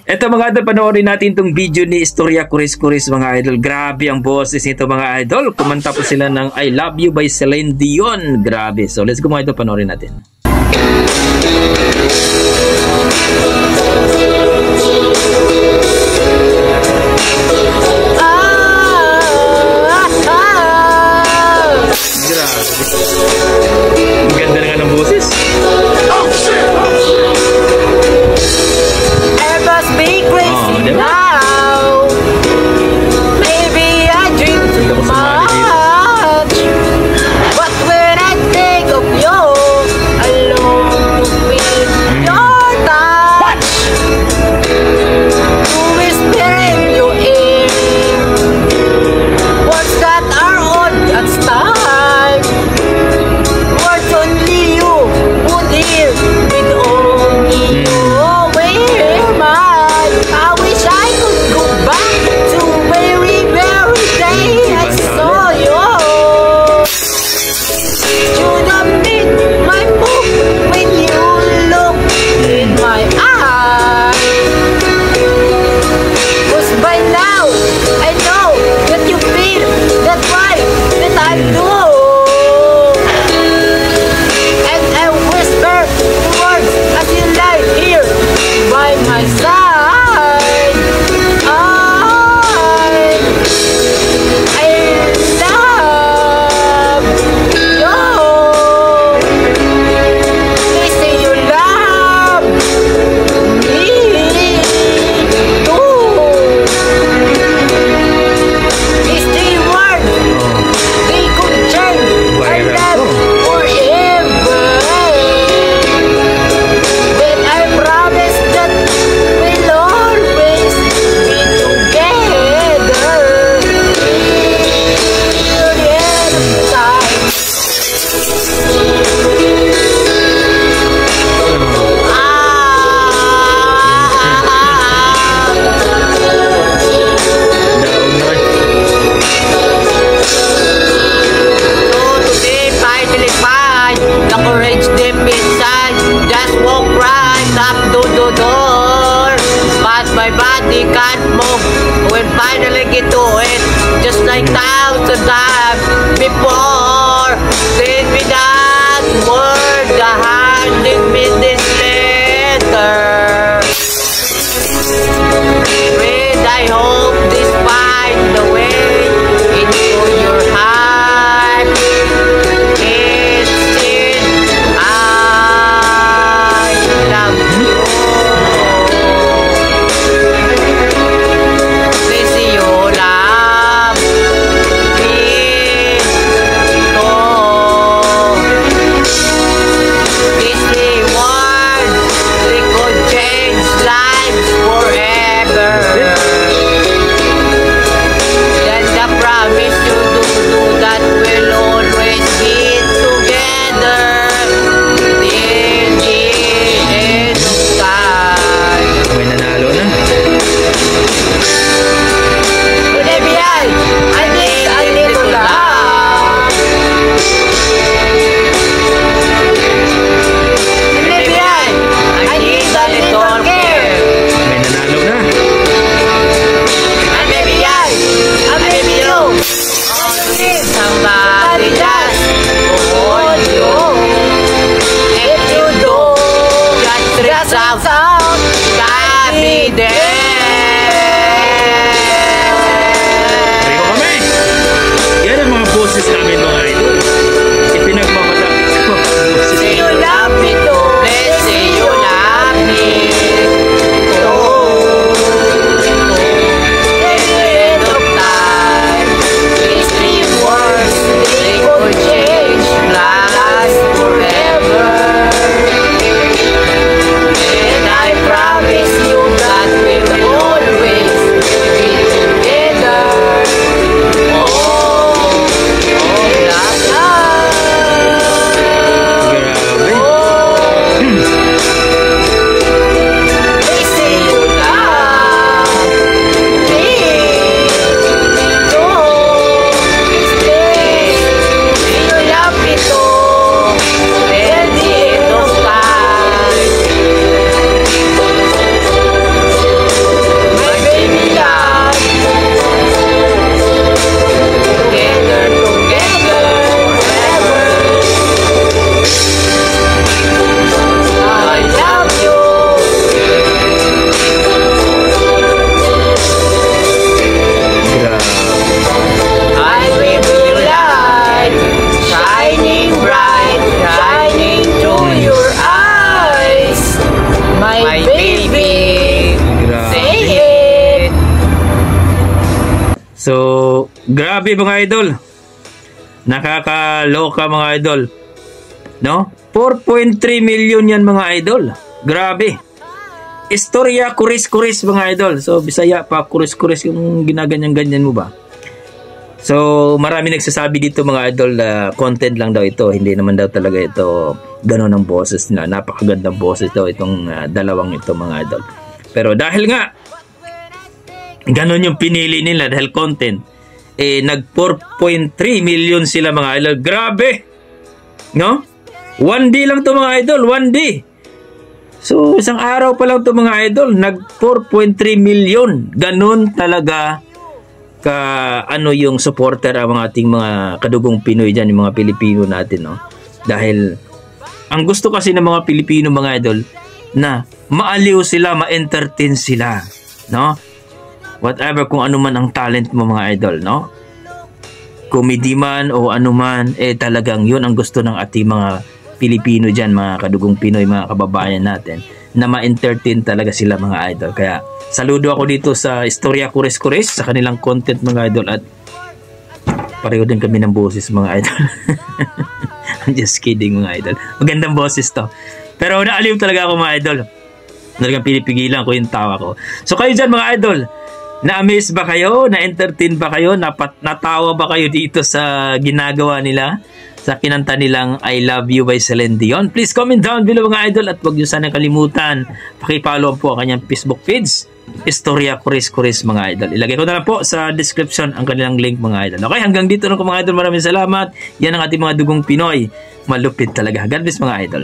Eto mga idol, panoorin natin itong video ni Istorya Kuris-Kuris mga idol. Grabe ang boses nito mga idol. Kumanta po sila ng I Love You by Celine Dion. Grabe. So let's go mga idol, panoorin natin. Grabe. Ang ganda na nga ng boses. Be crazy now. Maybe I drink too much, but when I think of you, I long to feel your touch, to whisper in your ear words that are odd at start, words only you would hear with only you. I wish I could go back to very, very day I saw you. Should have been my book when you look in my eyes. 'Cause by now I know that you feel that way that I do. And I whisper words as you lie here by my side. My body can't move when finally get to it, just like thousand times before. Send me that word, the handing me this letter. Read, I hope this find the way into your heart. It's it, I love you. One So, grabe mga idol. Nakakaloka mga idol. No? 4.3 million yan mga idol. Grabe. Istorya kuris-kuris mga idol. So, Bisaya pa, kuris-kuris yung ginaganyan-ganyan mo ba? So, marami nagsasabi dito mga idol na content lang daw ito. Hindi naman daw talaga ito gano'n ang boses nila. Napakagandang boses daw itong dalawang ito mga idol. Pero dahil nga, gano'n yung pinili nila dahil content, nag 4.3 million sila mga idol. Grabe! No? 1D lang to mga idol. 1D. So, isang araw pa lang to mga idol. Nag 4.3 million. Gano'n talaga ano yung supporter ang mga ating mga kadugong Pinoy dyan, yung mga Pilipino natin, no? Dahil ang gusto kasi ng mga Pilipino mga idol na maaliw sila, ma-entertain sila, no? Whatever kung ano man ang talent mo mga idol, no? Comedy man o ano man, talagang yun ang gusto ng ating mga Pilipino dyan, mga kadugong Pinoy, mga kababayan natin, na ma-entertain talaga sila mga idol. Kaya saludo ako dito sa Istorya Kuris-Kuris sa kanilang content mga idol, at pareho din kami ng boses mga idol. I'm just kidding mga idol. Magandang boses to. Pero naaliw talaga ako mga idol. Talagang pinipigilan ko yung tawa ko. So kayo dyan mga idol, na-amaze ba kayo? Na-entertain ba kayo? Natawa ba kayo dito sa ginagawa nila? Sa kinanta nilang I Love You by Celine Dion? Please comment down below mga idol, at huwag nyo sana kalimutan pakipollow po ang kanyang Facebook page, Istorya Kuris-Kuris mga idol. Ilagay ko na lang po sa description ang kanilang link mga idol. Okay, hanggang dito na po mga idol. Maraming salamat. Yan ang ating mga dugong Pinoy. Malupit talaga. God bless mga idol.